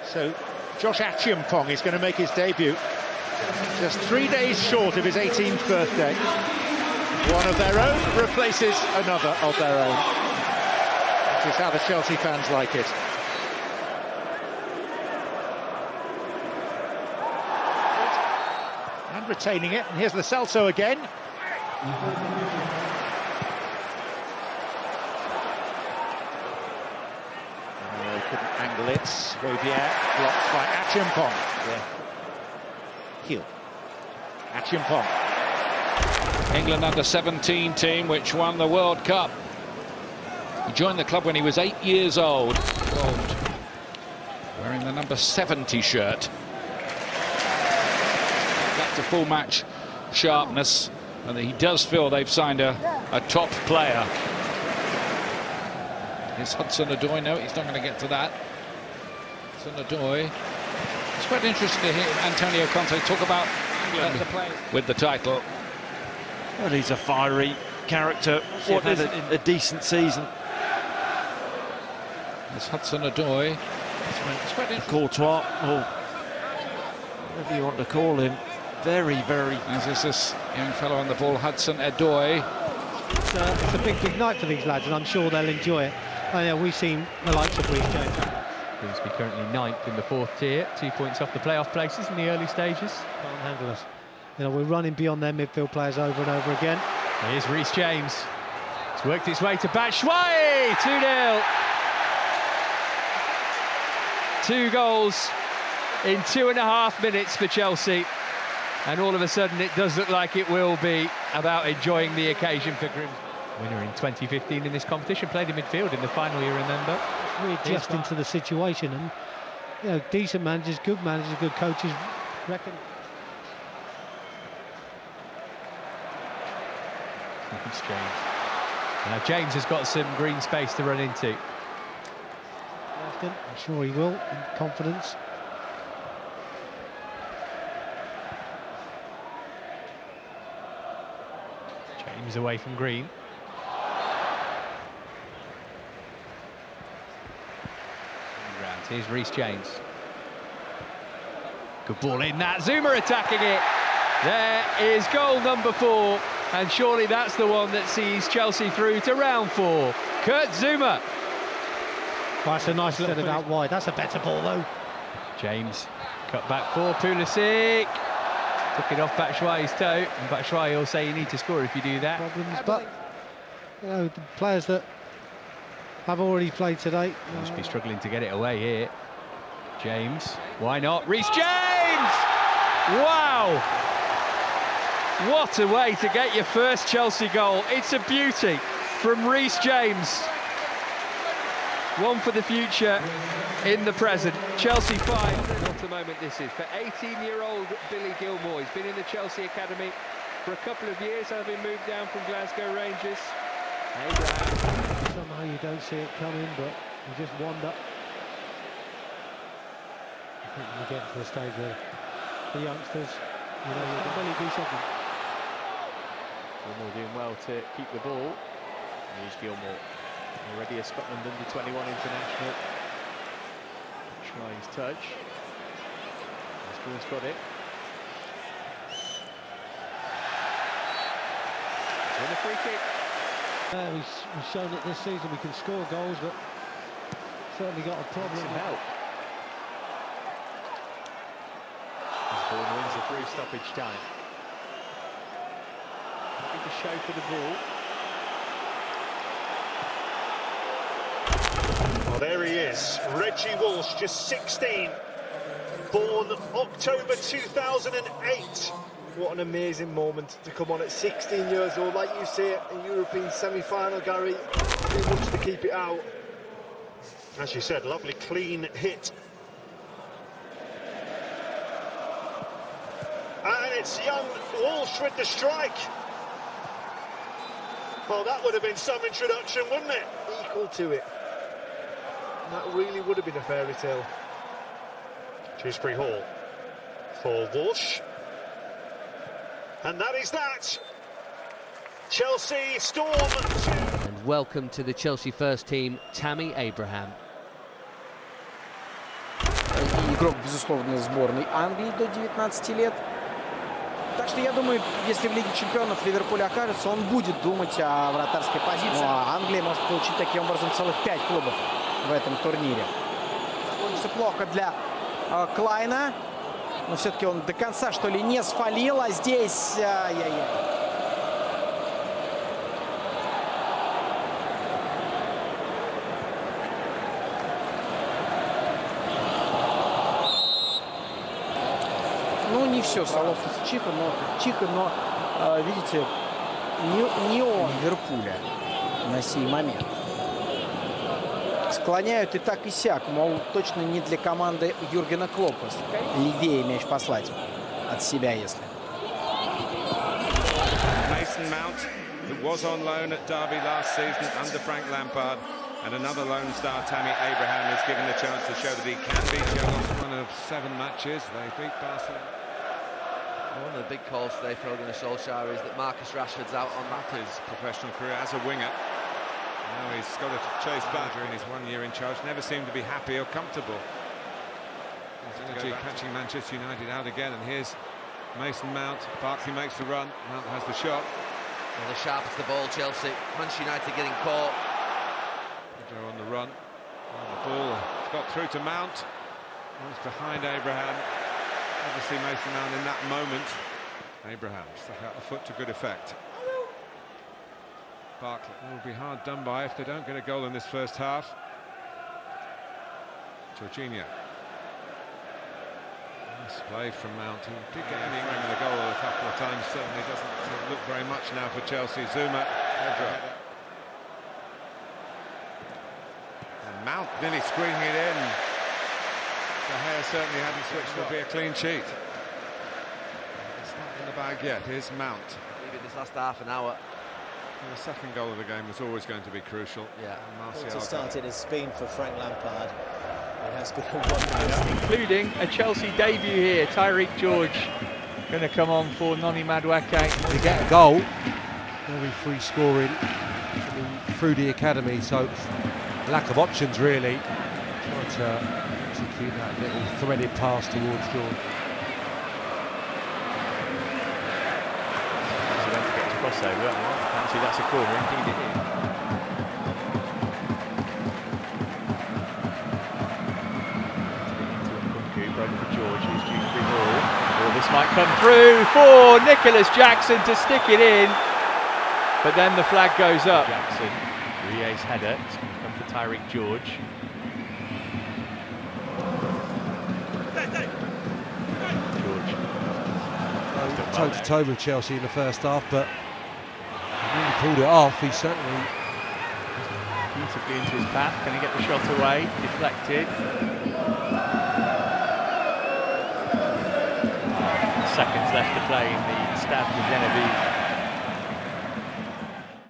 So Josh Achiampong is going to make his debut just 3 days short of his 18th birthday. One of their own replaces another of their own. This is how the Chelsea fans like it. And retaining it, and here's Lo Celso again. Couldn't angle it. Rovier blocked by Achiampong. Heel. Achiampong. England under-17 team which won the World Cup. He joined the club when he was 8 years old. Gold. Wearing the number 70 shirt. That's a full match sharpness, and he does feel they've signed a top player. Is Hudson Adoi? No, he's not going to get to that. Hudson Adoi. It's quite interesting to hear Antonio Conte talk about the play with the title. Well, he's a fiery character. What is it? A decent season. It's Hudson Adoi. It's quite interesting. Courtois, or whatever you want to call him. Very, very. As is this young fellow on the ball, Hudson Adoi. It's a big night for these lads, and I'm sure they'll enjoy it. Oh, yeah, we've seen the likes of Rhys James. Grimsby currently 9th in the 4th tier, 2 points off the playoff places in the early stages. Can't handle us. You know, we're running beyond their midfield players over and over again. Here's Rhys James. It's worked its way to Batshuayi. 2-0. 2 goals in 2.5 minutes for Chelsea. And all of a sudden it does look like it will be about enjoying the occasion for Grimsby. Winner in 2015 in this competition, played in midfield in the final, you remember. Readjusting to the situation, and you know, decent managers, good coaches reckon. It's James. Now James has got some green space to run into. I'm sure he will, in confidence. James away from Green. Here's Rhys James. Good ball in that. Zuma attacking it. There is goal number 4. And surely that's the one that sees Chelsea through to round 4. Kurt Zuma. Well, that's a nice little bit out wide. That's a better ball, though. James cut back for Pulisic. Took it off Batshuayi's toe. And Batshuayi will say you need to score if you do that. Problems, but you know, the players that have already played today. Must be struggling to get it away here. James, why not? Rhys James! Wow! What a way to get your first Chelsea goal. It's a beauty from Rhys James. One for the future in the present. Chelsea 5. What a moment this is for 18-year-old Billy Gilmore. He's been in the Chelsea Academy for a couple of years, having moved down from Glasgow Rangers. Abraham. Somehow you don't see it coming, but you just wonder. I think when you get to the stage where the youngsters, you know, you can really do something. Gilmore doing well to keep the ball. Here's Gilmore, already a Scotland under-21 international. Try his touch. Osborne's got it. He's won a free kick. We've shown it this season we can score goals, but certainly got a problem. Some help. Osborne wins the through stoppage time. Happy to show for the ball. Well, there he is, Reggie Walsh, just 16, born October 2008. What an amazing moment to come on at 16 years old, like you say, a European semi-final, Gary. Too much to keep it out. As you said, lovely clean hit. And it's young Walsh with the strike. Well, that would have been some introduction, wouldn't it? Equal to it. That really would have been a fairy tale. Shrewsbury Hall for Walsh. And that is that. Chelsea Storm 2. And welcome to the Chelsea first team, Tammy Abraham. игрок, безусловно, сборной Англии до 19 лет. Так что я думаю, если в Лиге чемпионов Ливерпуль окажется, он будет думать о вратарской позиции. Ну, а Англия может получить таким образом целых 5 клубов в этом турнире. Все плохо для Клайна. Но все-таки он до конца, что ли, не сфалил. А здесь... Ну, не все Соловки с Чихо, но видите, не он Ливерпуля на сей момент. Склоняют и так и сяк, мол, точно не для команды Юргена Клоппа. Левее мяч послать от себя, если. Mason Mount, who was on loan at Derby last season under Frank Lampard, and another lone star, Tammy Abraham, is given the chance to show that he can beat Chelsea. One of 7 matches, they beat Barcelona. One of the big calls today for Ole Gunnar Solskjaer is that Marcus Rashford's out on that. His professional career as a winger. Now he's got to chase back in his 1 year in charge. Never seemed to be happy or comfortable. Energy catching Manchester United out again, and here's Mason Mount. Barkley makes the run. Mount has the shot. Well, the sharpest the ball, Chelsea. Manchester United getting caught. They're on the run. And the ball has got through to Mount. One's behind Abraham. Obviously Mason Mount in that moment. Abraham stuck out the foot to good effect. Barkley will be hard done by if they don't get a goal in this first half. Jorginho. Nice play from Mount. He did get in the goal a couple of times. Certainly doesn't look very much now for Chelsea. Zuma. And Mount nearly squeezing it in. De Gea certainly hadn't switched. It'll be a clean sheet. It's not in the bag yet. Here's Mount. Maybe this last half an hour. And the second goal of the game was always going to be crucial. Yeah. To start it has been for Frank Lampard. It has been a wonderful, including a Chelsea debut here. Tyreek George going to come on for Noni Madueke. To get a goal, very free scoring through the academy, so lack of options really. Trying to execute that little threaded pass towards George. Crossover, fancy that's a corner, indeed it is. Broken for George, who's due to bring all. Oh, this might come through for Nicholas Jackson to stick it in, but then the flag goes up. Jackson, Rie's header, it's going to come for Tyreek George. Toe-to-toe with Chelsea in the first half, but he really pulled it off. He certainly beautifully into his path. Can he get the shot away? Deflected. Seconds left to play in the Stade de Genevieve